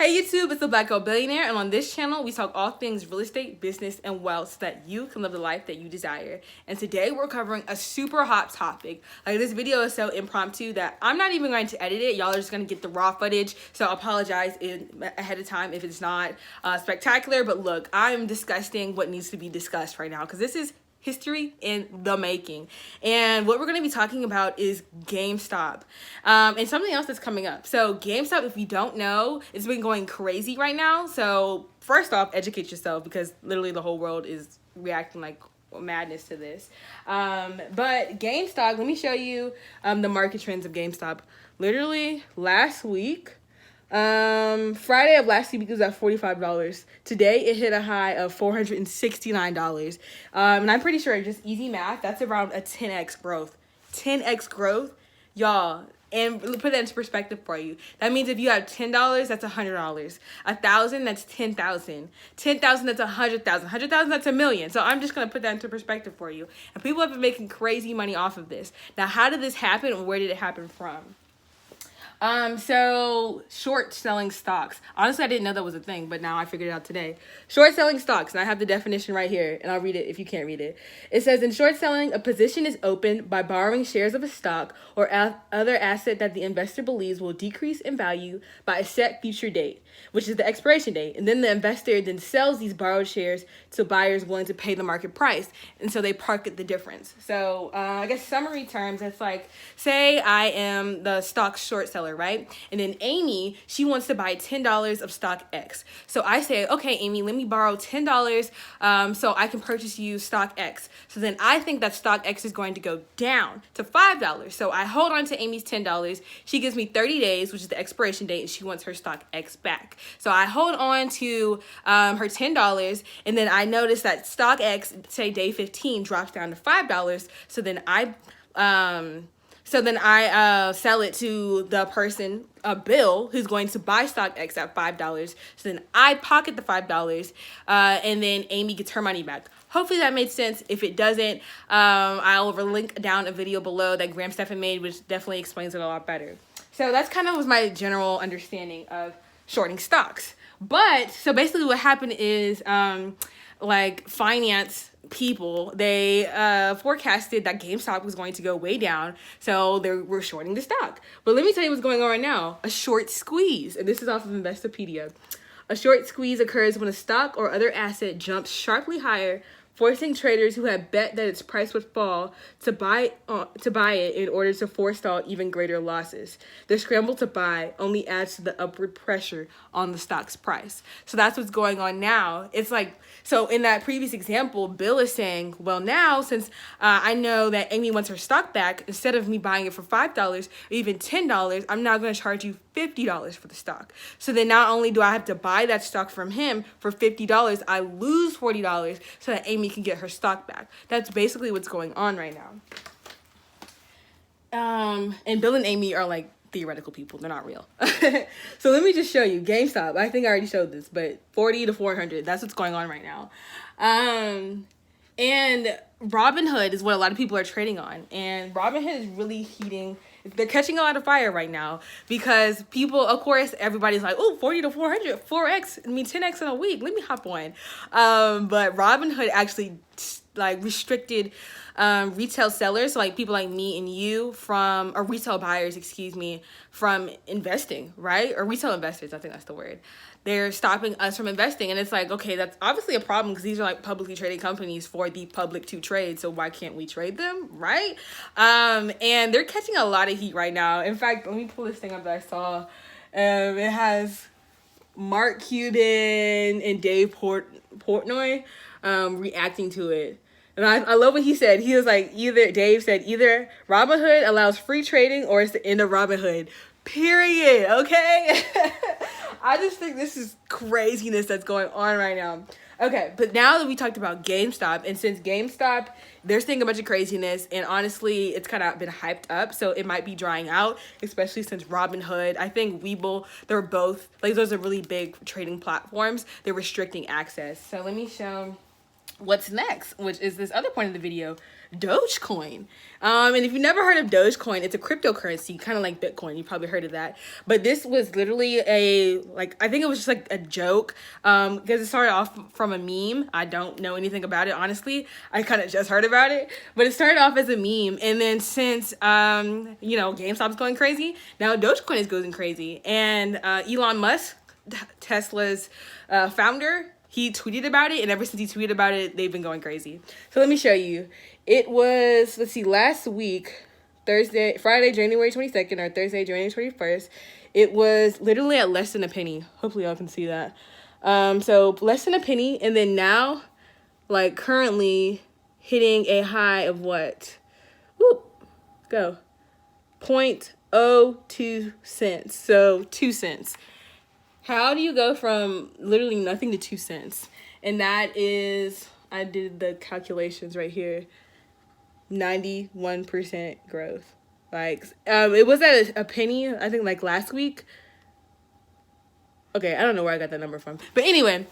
Hey YouTube, it's the ℍ𝔼𝕬𝕣𝕤𝕐 Billionaire, and on this channel we talk all things real estate, business, and wealth so that you can live the life that you desire. And today we're covering a super hot topic. Like, this video is so impromptu that I'm not even going to edit it. Y'all are just going to get the raw footage, so I apologize ahead of time if it's not spectacular. But look, I'm discussing what needs to be discussed right now because this is history in the making. And what we're going to be talking about is GameStop and something else that's coming up. So GameStop, if you don't know, it's been going crazy right now. So first off, educate yourself because literally the whole world is reacting like madness to this. But GameStop, let me show you the market trends of GameStop. Literally last week, Friday of last week it was at $45. Today it hit a high of $469. And I'm pretty sure, just easy math, that's around a 10x growth. 10x growth, y'all. And put that into perspective for you. That means if you have $10, that's $100. 1,000, that's 10,000. 10,000, that's 100,000. 100,000, that's $1 million. So I'm just gonna put that into perspective for you. And people have been making crazy money off of this. Now, how did this happen, and where did it happen from? So short selling stocks. Honestly, I didn't know that was a thing, but now I figured it out today. Short selling stocks, and I have the definition right here, and I'll read it if you can't read it. It says, in short selling, a position is opened by borrowing shares of a stock or other asset that the investor believes will decrease in value by a set future date, which is the expiration date. And then the investor then sells these borrowed shares to buyers willing to pay the market price. And so they pocket the difference. So I guess summary terms, it's like, say I am the stock short seller, right? And then Amy, she wants to buy $10 of stock X. So I say, okay, Amy, let me borrow $10 so I can purchase you stock X. So then I think that stock X is going to go down to $5. So I hold on to Amy's $10. She gives me 30 days, which is the expiration date, and she wants her stock X back. So I hold on to her $10, and then I notice that stock X, say day 15, drops down to $5. So then I sell it to the person, Bill, who's going to buy stock X at $5. So then I pocket the $5, and then Amy gets her money back. Hopefully that made sense. If it doesn't, I'll link down a video below that ℉𝔼𝕬𝕣𝕤𝕐 made, which definitely explains it a lot better. So that's kind of was my general understanding of shorting stocks. But so basically what happened is like finance people, they forecasted that GameStop was going to go way down, so they were shorting the stock. But let me tell you what's going on right now. A short squeeze, and this is off of Investopedia. A short squeeze occurs when a stock or other asset jumps sharply higher, forcing traders who had bet that its price would fall to buy it in order to forestall even greater losses. The scramble to buy only adds to the upward pressure on the stock's price. So that's what's going on now. It's like, so in that previous example, Bill is saying, well, now since I know that Amy wants her stock back, instead of me buying it for $5 or even $10, I'm now going to charge you $50 for the stock. So then not only do I have to buy that stock from him for $50, I lose $40 so that Amy can get her stock back. That's basically what's going on right now. And Bill and Amy are like theoretical people. They're not real. So let me just show you GameStop. I think I already showed this, but 40 to 400, that's what's going on right now. And Robinhood is what a lot of people are trading on. And Robinhood is really heating. They're catching a lot of fire right now because people, of course, everybody's like, oh, 40 to 400, 4x, I mean 10x in a week. Let me hop on. But Robinhood actually like restricted retail sellers, like people like me and you from, or retail buyers, excuse me, from investing, right? Or retail investors, I think that's the word. They're stopping us from investing. And it's like, okay, that's obviously a problem because these are like publicly traded companies for the public to trade. So why can't we trade them, right? And they're catching a lot of heat right now. In fact, let me pull this thing up that I saw. It has Mark Cuban and Dave Portnoy reacting to it. And I love what he said. He was like, Dave said, either Robinhood allows free trading or it's the end of Robinhood. Period. Okay? I just think this is craziness that's going on right now. Okay, but now that we talked about GameStop, and since GameStop, they're seeing a bunch of craziness, and honestly, it's kind of been hyped up, so it might be drying out, especially since Robinhood, I think Webull, they're both, like, those are really big trading platforms. They're restricting access. So let me show what's next, which is this other point of the video, Dogecoin. And if you've never heard of Dogecoin, it's a cryptocurrency, kind of like Bitcoin. You probably heard of that. But this was literally I think it was just like a joke, because it started off from a meme. I don't know anything about it, honestly. I kind of just heard about it, but it started off as a meme. And then since, GameStop's going crazy, now Dogecoin is going crazy. And Elon Musk, Tesla's founder, he tweeted about it, and ever since he tweeted about it, they've been going crazy. So let me show you. It was, last week, Friday, January 22nd, or Thursday, January 21st. It was literally at less than a penny. Hopefully y'all can see that. So less than a penny, and then now, currently hitting a high of what? Whoop, go. 0.02 cents. So 2 cents. How do you go from literally nothing to 2 cents? And that is, I did the calculations right here, 91% growth. It was at a penny, I think, last week. Okay, I don't know where I got that number from. But anyway,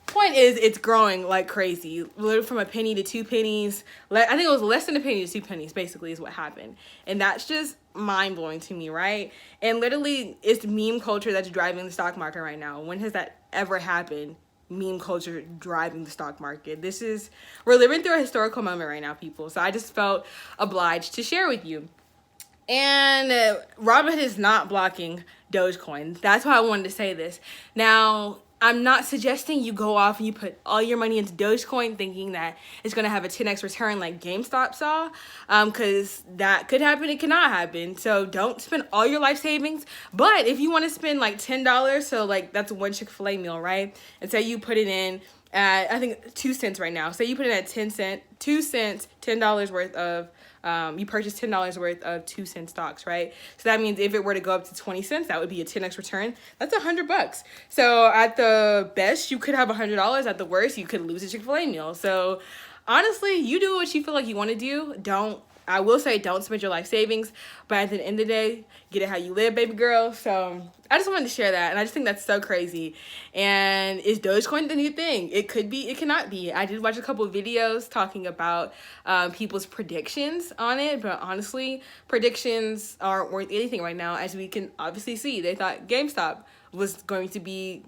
point is, it's growing like crazy. Literally from a penny to 2 pennies. I think it was less than a penny to 2 pennies, basically, is what happened. And that's just mind-blowing to me, right? And literally, it's meme culture that's driving the stock market right now. When has that ever happened? Meme culture driving the stock market. We're living through a historical moment right now, people. So I just felt obliged to share with you. And Robinhood is not blocking Dogecoin. That's why I wanted to say this. Now, I'm not suggesting you go off and you put all your money into Dogecoin thinking that it's going to have a 10x return like GameStop saw, because that could happen, it cannot happen. So don't spend all your life savings. But if you want to spend $10, so that's one Chick-fil-A meal, right? And say you put it in at, I think, 2 cents right now. Say you put it at 2 cents, $10 worth of, you purchase $10 worth of 2 cent stocks, right? So that means if it were to go up to 20 cents, that would be a 10x return. That's $100. So at the best, you could have $100. At the worst, you could lose a Chick-fil-A meal. So honestly, you do what you feel like you want to do. I will say don't spend your life savings, but at the end of the day, get it how you live, baby girl. So I just wanted to share that, and I just think that's so crazy. And is Dogecoin the new thing? It could be, it cannot be. I did watch a couple of videos talking about people's predictions on it, but honestly, predictions aren't worth anything right now, as we can obviously see. They thought GameStop was going to be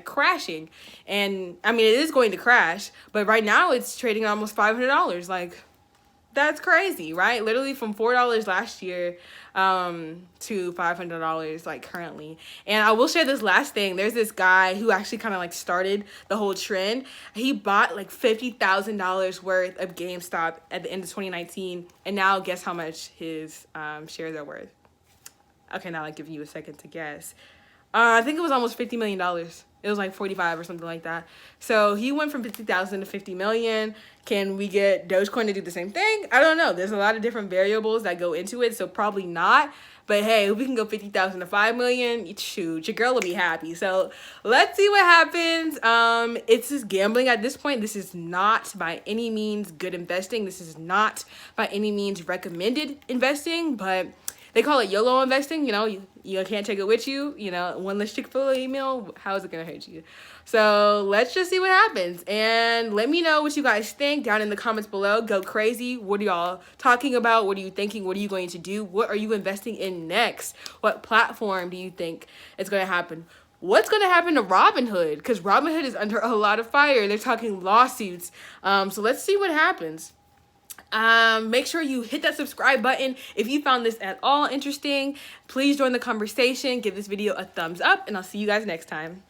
crashing, and I mean, it is going to crash, but right now it's trading at almost $500. That's crazy, right? Literally from $4 last year to $500 currently. And I will share this last thing. There's this guy who actually kind of started the whole trend. He bought $50,000 worth of GameStop at the end of 2019, and now guess how much his shares are worth? Okay, now I'll give you a second to guess. I think it was almost $50 million. It was 45 or something like that. So he went from 50,000 to 50 million. Can we get Dogecoin to do the same thing? I don't know. There's a lot of different variables that go into it, so probably not. But hey, if we can go 50,000 to 5 million, shoot, your girl will be happy. So let's see what happens. It's just gambling at this point. This is not by any means good investing. This is not by any means recommended investing, but they call it YOLO investing. You can't take it with you. One less Chick-fil-A meal, how is it going to hurt you? So let's just see what happens. And let me know what you guys think down in the comments below. Go crazy. What are y'all talking about? What are you thinking? What are you going to do? What are you investing in next? What platform do you think is going to happen? What's going to happen to Robinhood? Because Robinhood is under a lot of fire. They're talking lawsuits. So let's see what happens. Make sure you hit that subscribe button. If you found this at all interesting, please join the conversation. Give this video a thumbs up, and I'll see you guys next time.